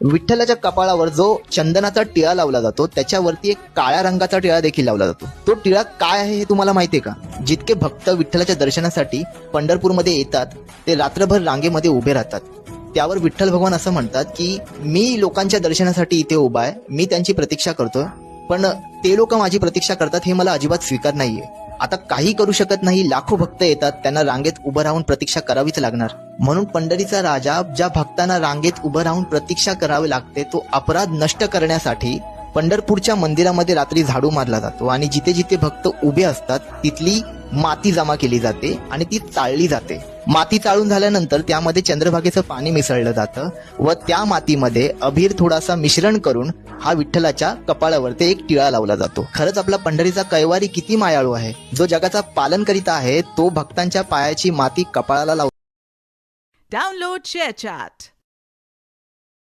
विठ्ठलाच्या कपाळावर जो चंदनाचा टिळा लावला जातो त्याच्यावरती एक काळ्या रंगाचा टिळा देखील लावला जातो. तो टिळा काय आहे हे तुम्हाला माहितीये का? जितके भक्त विठ्ठलाच्या दर्शनासाठी पंढरपूरमध्ये येतात ते रात्रभर रांगेमध्ये उभे राहतात. त्यावर विठ्ठल भगवान असं म्हणतात की मी लोकांच्या दर्शनासाठी इथे उभा आहे, मी त्यांची प्रतीक्षा करतोय, पण ते लोक माझी प्रतीक्षा करतात हे मला अजिबात स्वीकार नाहीये. आता काही करू शकत नाही, लाखो भक्त येतात, त्यांना रांगेत उभं राहून प्रतीक्षा करावीच लागणार. म्हणून पंढरीचा राजा ज्या भक्तांना रांगेत उभं राहून प्रतीक्षा करावी लागते तो अपराध नष्ट करण्यासाठी पंढरपूरच्या मंदिरामध्ये रात्री झाडू मारला जातो आणि जिथे जिथे भक्त उभे असतात तिथली माती जमा केली जाते आणि ती चाळली जाते. माती चाळून झाल्यानंतर त्यामध्ये चंद्रभागेचं पाणी मिसळलं जातं व त्या मातीमध्ये अबीर थोडासा मिश्रण करून हा विठ्ठलाच्या कपाळावरती एक टिळा लावला जातो. खरंच आपला पंढरीचा कैवारी किती मायाळू आहे, जो जगाचा पालन करीत आहे तो भक्तांच्या पायाची माती कपाळाला लावतो. Download ShareChat.